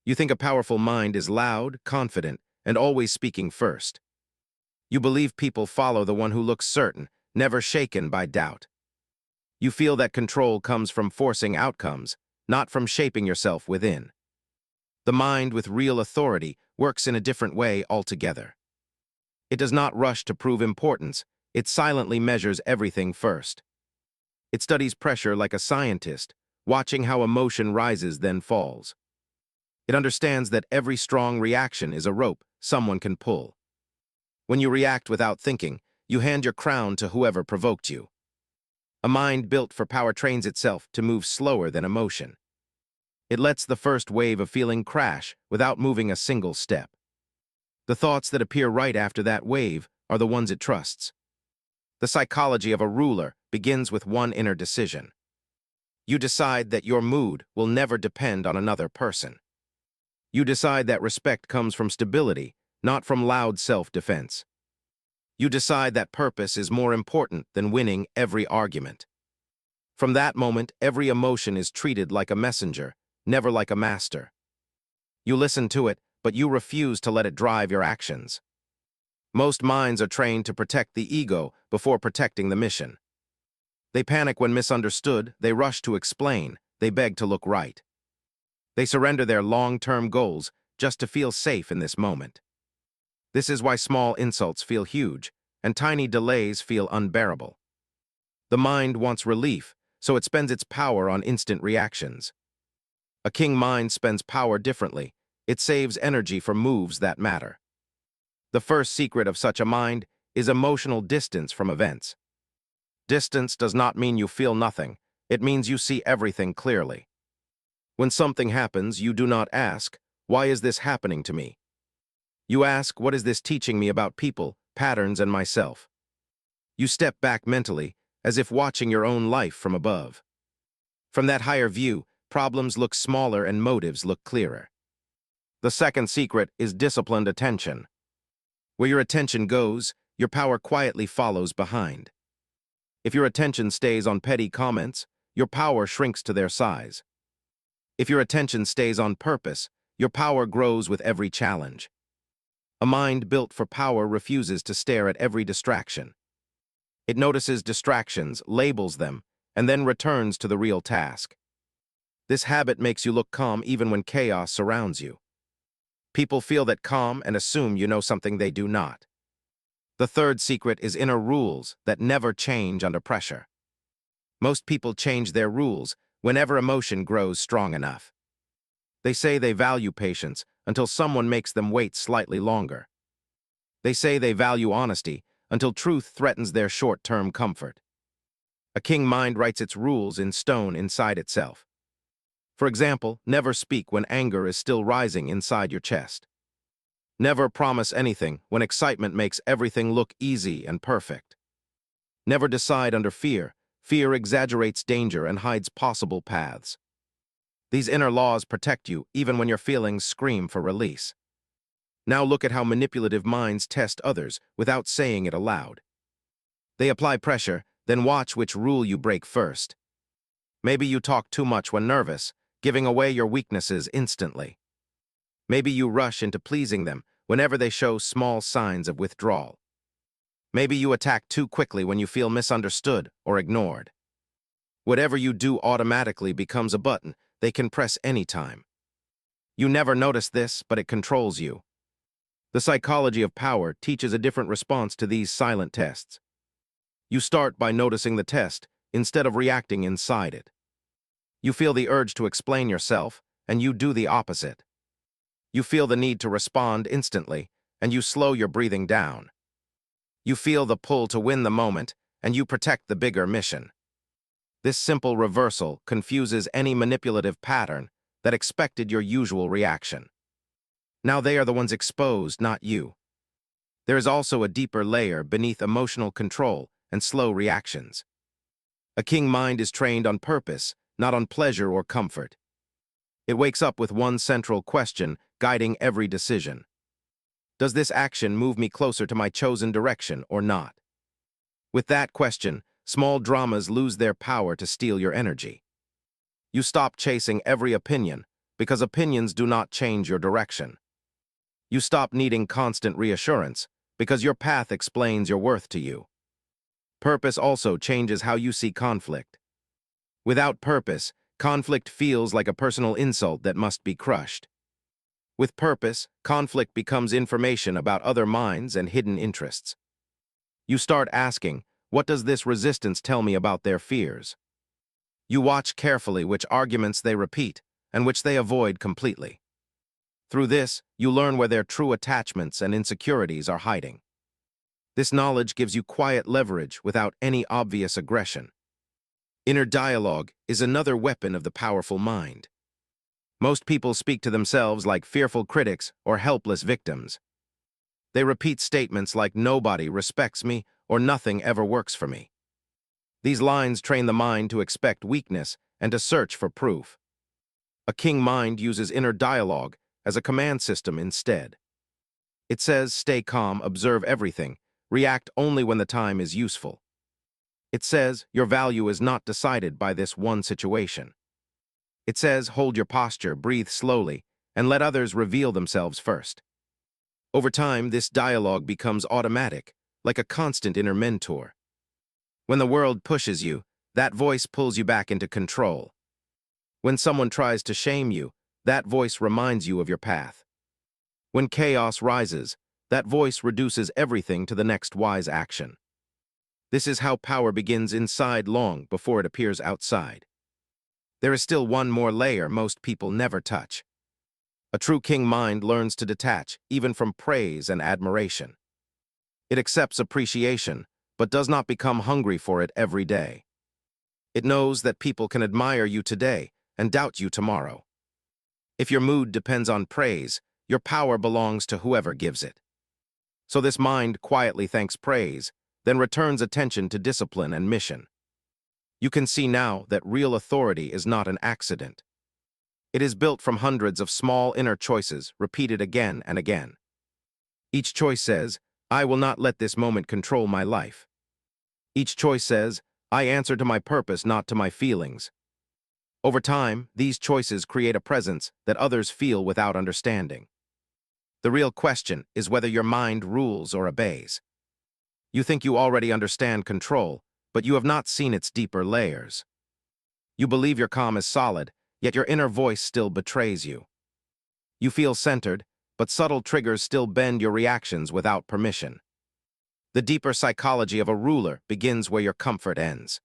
You think a powerful mind is loud, confident, and always speaking first. You believe people follow the one who looks certain, never shaken by doubt. You feel that control comes from forcing outcomes, not from shaping yourself within. The mind with real authority works in a different way altogether. It does not rush to prove importance, it silently measures everything first. It studies pressure like a scientist, watching how emotion rises then falls. It understands that every strong reaction is a rope someone can pull. When you react without thinking, you hand your crown to whoever provoked you. A mind built for power trains itself to move slower than emotion. It lets the first wave of feeling crash without moving a single step. The thoughts that appear right after that wave are the ones it trusts. The psychology of a ruler begins with one inner decision. You decide that your mood will never depend on another person. You decide that respect comes from stability, not from loud self-defense. You decide that purpose is more important than winning every argument. From that moment, every emotion is treated like a messenger, never like a master. You listen to it, but you refuse to let it drive your actions. Most minds are trained to protect the ego before protecting the mission. They panic when misunderstood, they rush to explain, they beg to look right. They surrender their long-term goals just to feel safe in this moment. This is why small insults feel huge, and tiny delays feel unbearable. The mind wants relief, so it spends its power on instant reactions. A king mind spends power differently. It saves energy for moves that matter. The first secret of such a mind is emotional distance from events. Distance does not mean you feel nothing. It means you see everything clearly. When something happens, you do not ask, "Why is this happening to me?" You ask, "What is this teaching me about people, patterns, and myself?" You step back mentally, as if watching your own life from above. From that higher view, problems look smaller and motives look clearer. The second secret is disciplined attention. Where your attention goes, your power quietly follows behind. If your attention stays on petty comments, your power shrinks to their size. If your attention stays on purpose, your power grows with every challenge. A mind built for power refuses to stare at every distraction. It notices distractions, labels them, and then returns to the real task. This habit makes you look calm even when chaos surrounds you. People feel that calm and assume you know something they do not. The third secret is inner rules that never change under pressure. Most people change their rules whenever emotion grows strong enough. They say they value patience until someone makes them wait slightly longer. They say they value honesty until truth threatens their short-term comfort. A king mind writes its rules in stone inside itself. For example, never speak when anger is still rising inside your chest. Never promise anything when excitement makes everything look easy and perfect. Never decide under fear. Fear exaggerates danger and hides possible paths. These inner laws protect you even when your feelings scream for release. Now look at how manipulative minds test others without saying it aloud. They apply pressure, then watch which rule you break first. Maybe you talk too much when nervous, giving away your weaknesses instantly. Maybe you rush into pleasing them whenever they show small signs of withdrawal. Maybe you attack too quickly when you feel misunderstood or ignored. Whatever you do automatically becomes a button they can press anytime. You never notice this, but it controls you. The psychology of power teaches a different response to these silent tests. You start by noticing the test instead of reacting inside it. You feel the urge to explain yourself, and you do the opposite. You feel the need to respond instantly, and you slow your breathing down. You feel the pull to win the moment, and you protect the bigger mission. This simple reversal confuses any manipulative pattern that expected your usual reaction. Now they are the ones exposed, not you. There is also a deeper layer beneath emotional control and slow reactions. A king mind is trained on purpose, not on pleasure or comfort. It wakes up with one central question guiding every decision. Does this action move me closer to my chosen direction or not? With that question, small dramas lose their power to steal your energy. You stop chasing every opinion, because opinions do not change your direction. You stop needing constant reassurance because your path explains your worth to you. Purpose also changes how you see conflict. Without purpose, conflict feels like a personal insult that must be crushed. With purpose, conflict becomes information about other minds and hidden interests. You start asking, what does this resistance tell me about their fears? You watch carefully which arguments they repeat and which they avoid completely. Through this, you learn where their true attachments and insecurities are hiding. This knowledge gives you quiet leverage without any obvious aggression. Inner dialogue is another weapon of the powerful mind. Most people speak to themselves like fearful critics or helpless victims. They repeat statements like nobody respects me or nothing ever works for me. These lines train the mind to expect weakness and to search for proof. A king mind uses inner dialogue as a command system instead. It says, stay calm, observe everything, react only when the time is useful. It says, your value is not decided by this one situation. It says, hold your posture, breathe slowly, and let others reveal themselves first. Over time, this dialogue becomes automatic, like a constant inner mentor. When the world pushes you, that voice pulls you back into control. When someone tries to shame you, that voice reminds you of your path. When chaos rises, that voice reduces everything to the next wise action. This is how power begins inside long before it appears outside. There is still one more layer most people never touch. A true king mind learns to detach even from praise and admiration. It accepts appreciation, but does not become hungry for it every day. It knows that people can admire you today and doubt you tomorrow. If your mood depends on praise, your power belongs to whoever gives it. So this mind quietly thanks praise, then returns attention to discipline and mission. You can see now that real authority is not an accident. It is built from hundreds of small inner choices repeated again and again. Each choice says, I will not let this moment control my life. Each choice says, I answer to my purpose, not to my feelings. Over time, these choices create a presence that others feel without understanding. The real question is whether your mind rules or obeys. You think you already understand control, but you have not seen its deeper layers. You believe your calm is solid, yet your inner voice still betrays you. You feel centered, but subtle triggers still bend your reactions without permission. The deeper psychology of a ruler begins where your comfort ends.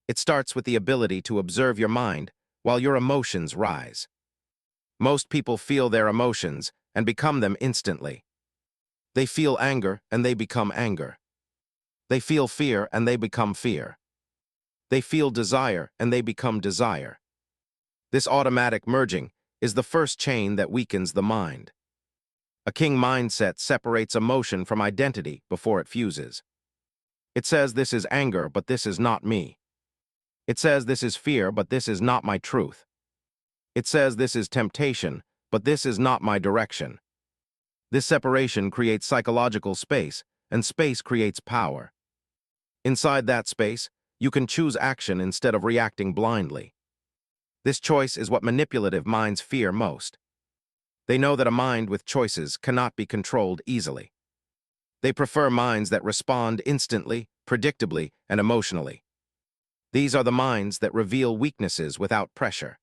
It starts with the ability to observe your mind while your emotions rise. Most people feel their emotions and become them instantly. They feel anger and they become anger. They feel fear and they become fear. They feel desire and they become desire. This automatic merging is the first chain that weakens the mind. A king mindset separates emotion from identity before it fuses. It says this is anger, but this is not me. It says this is fear, but this is not my truth. It says this is temptation, but this is not my direction. This separation creates psychological space, and space creates power. Inside that space, you can choose action instead of reacting blindly. This choice is what manipulative minds fear most. They know that a mind with choices cannot be controlled easily. They prefer minds that respond instantly, predictably, and emotionally. These are the minds that reveal weaknesses without pressure.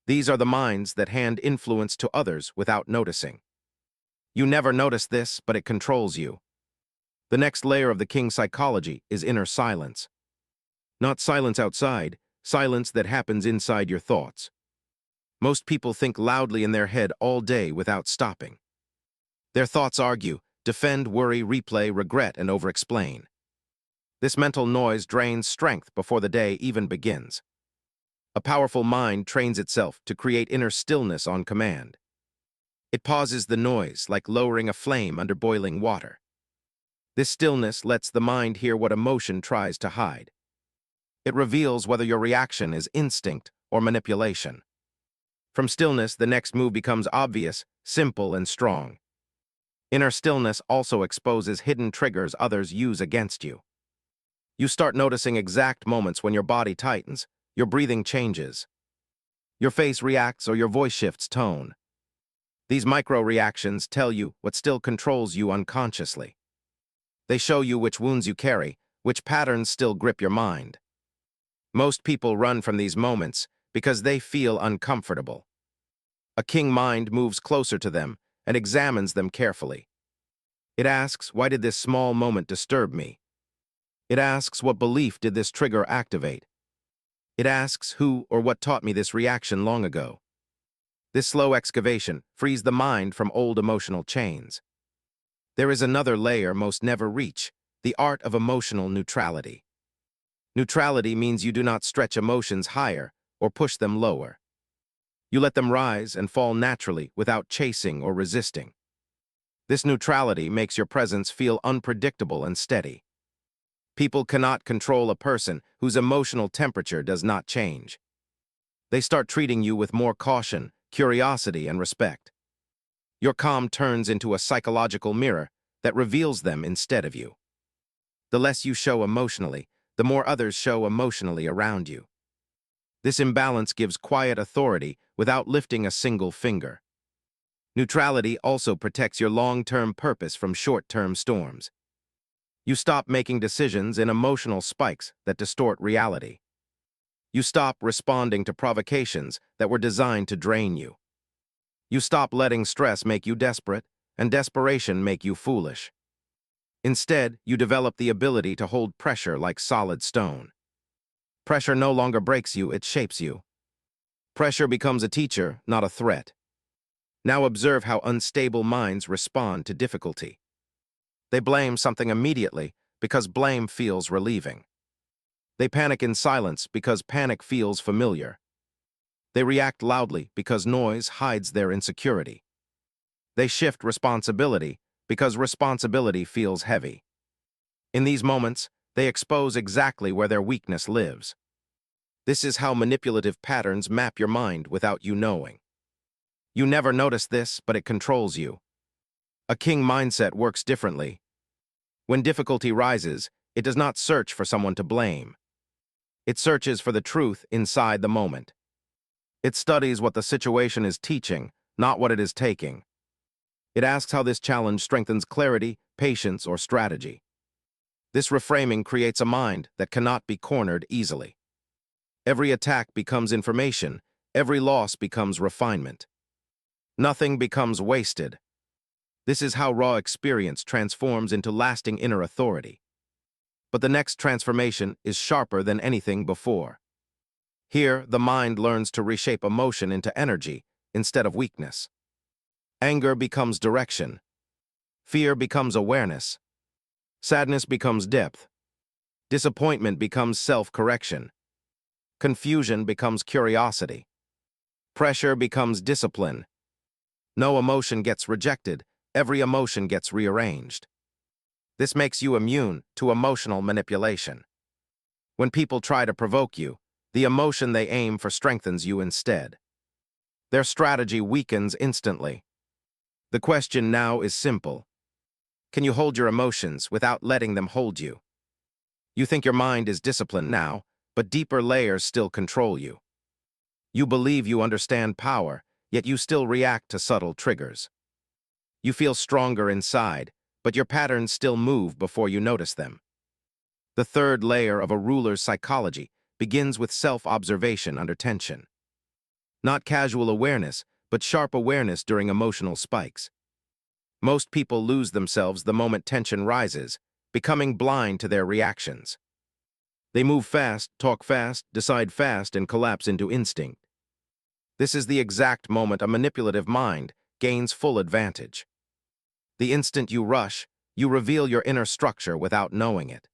These are the minds that hand influence to others without noticing. You never notice this, but it controls you. The next layer of the king psychology is inner silence. Not silence outside, silence that happens inside your thoughts. Most people think loudly in their head all day without stopping. Their thoughts argue, defend, worry, replay, regret, and over-explain. This mental noise drains strength before the day even begins. A powerful mind trains itself to create inner stillness on command. It pauses the noise like lowering a flame under boiling water. This stillness lets the mind hear what emotion tries to hide. It reveals whether your reaction is instinct or manipulation. From stillness, the next move becomes obvious, simple, and strong. Inner stillness also exposes hidden triggers others use against you. You start noticing exact moments when your body tightens, your breathing changes. Your face reacts or your voice shifts tone. These micro-reactions tell you what still controls you unconsciously. They show you which wounds you carry, which patterns still grip your mind. Most people run from these moments because they feel uncomfortable. A king mind moves closer to them and examines them carefully. It asks, why did this small moment disturb me? It asks, what belief did this trigger activate? It asks, who or what taught me this reaction long ago? This slow excavation frees the mind from old emotional chains. There is another layer most never reach, the art of emotional neutrality. Neutrality means you do not stretch emotions higher or push them lower. You let them rise and fall naturally without chasing or resisting. This neutrality makes your presence feel unpredictable and steady. People cannot control a person whose emotional temperature does not change. They start treating you with more caution, curiosity, and respect. Your calm turns into a psychological mirror that reveals them instead of you. The less you show emotionally, the more others show emotionally around you. This imbalance gives quiet authority without lifting a single finger. Neutrality also protects your long-term purpose from short-term storms. You stop making decisions in emotional spikes that distort reality. You stop responding to provocations that were designed to drain you. You stop letting stress make you desperate and desperation make you foolish. Instead, you develop the ability to hold pressure like solid stone. Pressure no longer breaks you, it shapes you. Pressure becomes a teacher, not a threat. Now observe how unstable minds respond to difficulty. They blame something immediately because blame feels relieving. They panic in silence because panic feels familiar. They react loudly because noise hides their insecurity. They shift responsibility because responsibility feels heavy. In these moments, they expose exactly where their weakness lives. This is how manipulative patterns map your mind without you knowing. You never notice this, but it controls you. A king mindset works differently. When difficulty rises, it does not search for someone to blame. It searches for the truth inside the moment. It studies what the situation is teaching, not what it is taking. It asks how this challenge strengthens clarity, patience, or strategy. This reframing creates a mind that cannot be cornered easily. Every attack becomes information, every loss becomes refinement. Nothing becomes wasted. This is how raw experience transforms into lasting inner authority. But the next transformation is sharper than anything before. Here, the mind learns to reshape emotion into energy instead of weakness. Anger becomes direction. Fear becomes awareness. Sadness becomes depth. Disappointment becomes self-correction. Confusion becomes curiosity. Pressure becomes discipline. No emotion gets rejected, every emotion gets rearranged. This makes you immune to emotional manipulation. When people try to provoke you, the emotion they aim for strengthens you instead. Their strategy weakens instantly. The question now is simple. Can you hold your emotions without letting them hold you? You think your mind is disciplined now, but deeper layers still control you. You believe you understand power, yet you still react to subtle triggers. You feel stronger inside, but your patterns still move before you notice them. The third layer of a ruler's psychology begins with self-observation under tension. Not casual awareness, but sharp awareness during emotional spikes. Most people lose themselves the moment tension rises, becoming blind to their reactions. They move fast, talk fast, decide fast, and collapse into instinct. This is the exact moment a manipulative mind gains full advantage. The instant you rush, you reveal your inner structure without knowing it.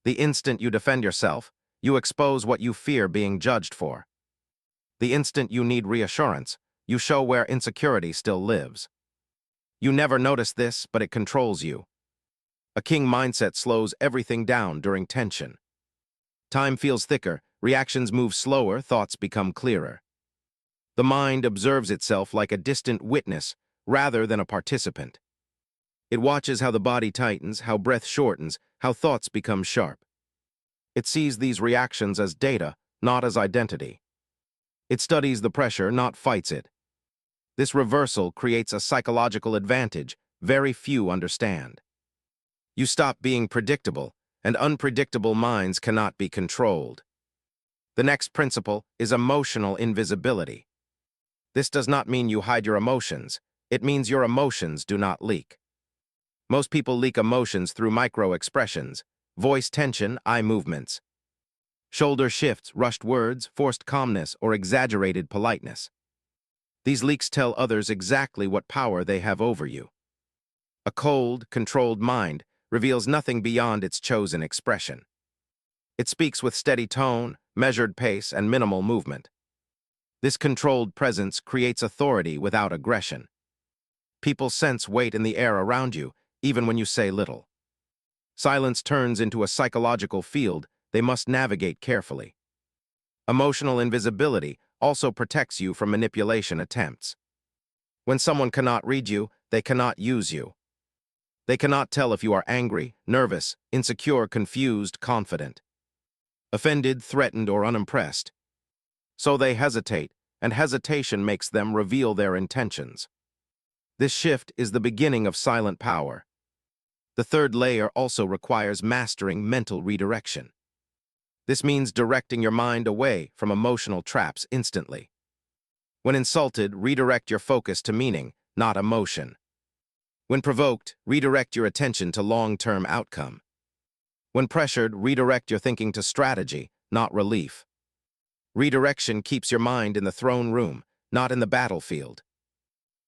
The instant you defend yourself, you expose what you fear being judged for. The instant you need reassurance, you show where insecurity still lives. You never notice this, but it controls you. A king mindset slows everything down during tension. Time feels thicker, reactions move slower, thoughts become clearer. The mind observes itself like a distant witness rather than a participant. It watches how the body tightens, how breath shortens, how thoughts become sharp. It sees these reactions as data, not as identity. It studies the pressure, not fights it. This reversal creates a psychological advantage very few understand. You stop being predictable, and unpredictable minds cannot be controlled. The next principle is emotional invisibility. This does not mean you hide your emotions. It means your emotions do not leak. Most people leak emotions through micro-expressions, voice tension, eye movements, shoulder shifts, rushed words, forced calmness, or exaggerated politeness. These leaks tell others exactly what power they have over you. A cold, controlled mind reveals nothing beyond its chosen expression. It speaks with steady tone, measured pace, and minimal movement. This controlled presence creates authority without aggression. People sense weight in the air around you, even when you say little. Silence turns into a psychological field they must navigate carefully. Emotional invisibility also protects you from manipulation attempts. When someone cannot read you, they cannot use you. They cannot tell if you are angry, nervous, insecure, confused, confident, offended, threatened, or unimpressed. So they hesitate, and hesitation makes them reveal their intentions. This shift is the beginning of silent power. The third layer also requires mastering mental redirection. This means directing your mind away from emotional traps instantly. When insulted, redirect your focus to meaning, not emotion. When provoked, redirect your attention to long-term outcome. When pressured, redirect your thinking to strategy, not relief. Redirection keeps your mind in the throne room, not in the battlefield.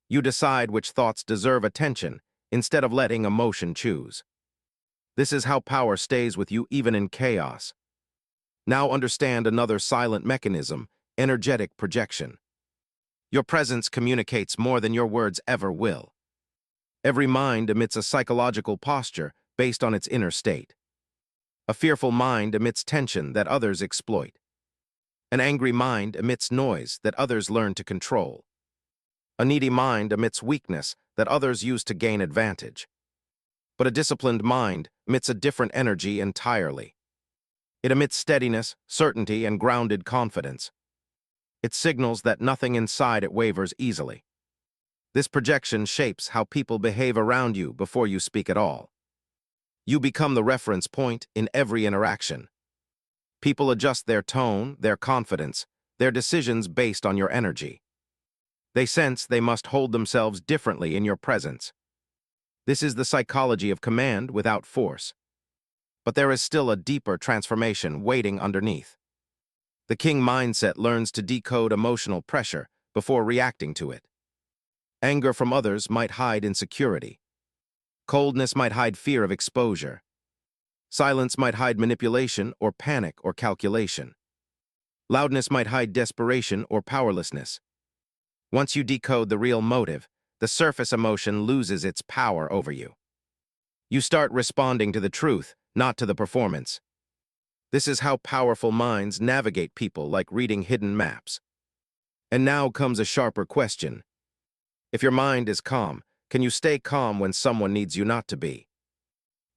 You decide which thoughts deserve attention instead of letting emotion choose. This is how power stays with you even in chaos. Now understand another silent mechanism, energetic projection. Your presence communicates more than your words ever will. Every mind emits a psychological posture based on its inner state. A fearful mind emits tension that others exploit. An angry mind emits noise that others learn to control. A needy mind emits weakness that others use to gain advantage. But a disciplined mind emits a different energy entirely. It emits steadiness, certainty, and grounded confidence. It signals that nothing inside it wavers easily. This projection shapes how people behave around you before you speak at all. You become the reference point in every interaction. People adjust their tone, their confidence, their decisions based on your energy. They sense they must hold themselves differently in your presence. This is the psychology of command without force. But there is still a deeper transformation waiting underneath. The king mindset learns to decode emotional pressure before reacting to it. Anger from others might hide insecurity. Coldness might hide fear of exposure. Silence might hide manipulation or panic or calculation. Loudness might hide desperation or powerlessness. Once you decode the real motive, the surface emotion loses its power over you. You start responding to the truth, not to the performance. This is how powerful minds navigate people like reading hidden maps. And now comes a sharper question. If your mind is calm, can you stay calm when someone needs you not to be?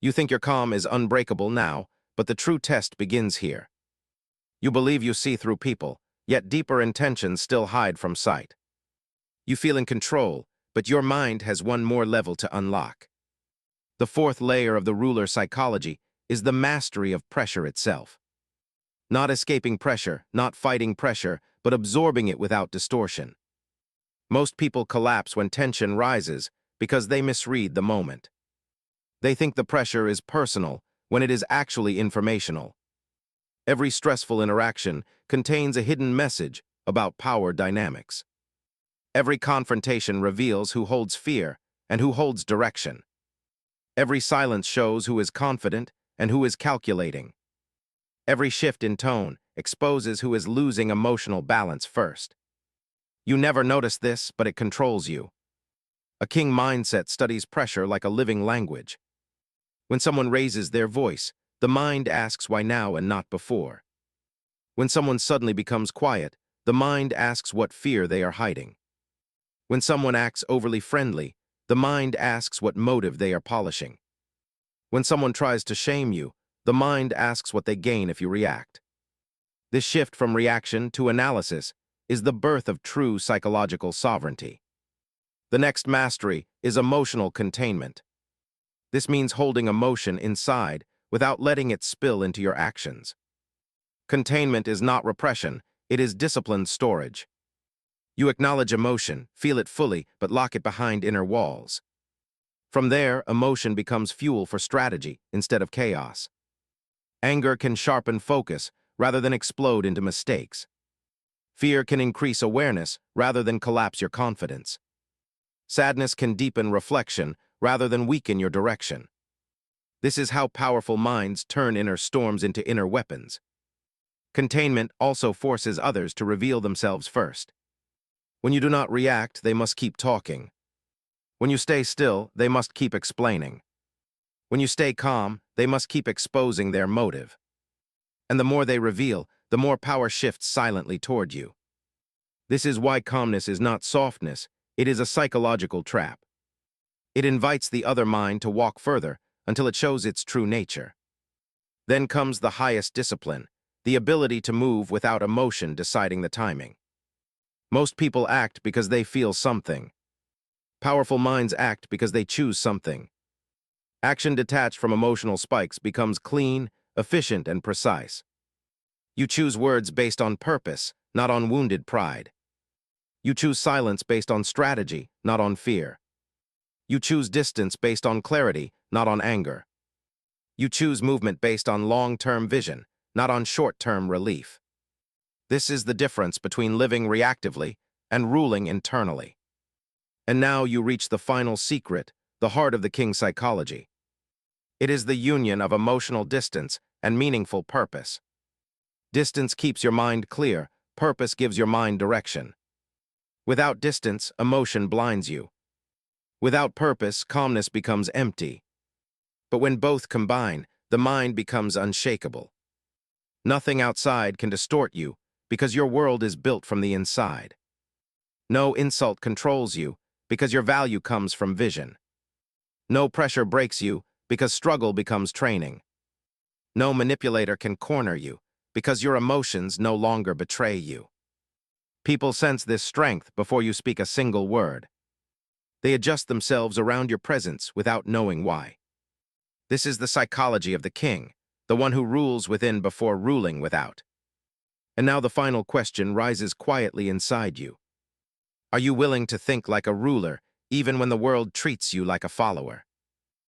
You think your calm is unbreakable now, but the true test begins here. You believe you see through people, yet deeper intentions still hide from sight. You feel in control, but your mind has one more level to unlock. The fourth layer of the ruler psychology is the mastery of pressure itself. Not escaping pressure, not fighting pressure, but absorbing it without distortion. Most people collapse when tension rises because they misread the moment. They think the pressure is personal when it is actually informational. Every stressful interaction contains a hidden message about power dynamics. Every confrontation reveals who holds fear and who holds direction. Every silence shows who is confident and who is calculating. Every shift in tone exposes who is losing emotional balance first. You never notice this, but it controls you. A king mindset studies pressure like a living language. When someone raises their voice, the mind asks why now and not before. When someone suddenly becomes quiet, the mind asks what fear they are hiding. When someone acts overly friendly, the mind asks what motive they are polishing. When someone tries to shame you, the mind asks what they gain if you react. This shift from reaction to analysis is the birth of true psychological sovereignty. The next mastery is emotional containment. This means holding emotion inside without letting it spill into your actions. Containment is not repression, it is disciplined storage. You acknowledge emotion, feel it fully, but lock it behind inner walls. From there, emotion becomes fuel for strategy instead of chaos. Anger can sharpen focus rather than explode into mistakes. Fear can increase awareness rather than collapse your confidence. Sadness can deepen reflection rather than weaken your direction. This is how powerful minds turn inner storms into inner weapons. Containment also forces others to reveal themselves first. When you do not react, they must keep talking. When you stay still, they must keep explaining. When you stay calm, they must keep exposing their motive. And the more they reveal, the more power shifts silently toward you. This is why calmness is not softness, it is a psychological trap. It invites the other mind to walk further until it shows its true nature. Then comes the highest discipline, the ability to move without emotion deciding the timing. Most people act because they feel something. Powerful minds act because they choose something. Action detached from emotional spikes becomes clean, efficient, and precise. You choose words based on purpose, not on wounded pride. You choose silence based on strategy, not on fear. You choose distance based on clarity, not on anger. You choose movement based on long-term vision, not on short-term relief. This is the difference between living reactively and ruling internally. And now you reach the final secret, the heart of the king's psychology. It is the union of emotional distance and meaningful purpose. Distance keeps your mind clear, purpose gives your mind direction. Without distance, emotion blinds you. Without purpose, calmness becomes empty. But when both combine, the mind becomes unshakable. Nothing outside can distort you because your world is built from the inside. No insult controls you because your value comes from vision. No pressure breaks you because struggle becomes training. No manipulator can corner you because your emotions no longer betray you. People sense this strength before you speak a single word. They adjust themselves around your presence without knowing why. This is the psychology of the king, the one who rules within before ruling without. And now the final question rises quietly inside you. Are you willing to think like a ruler, even when the world treats you like a follower?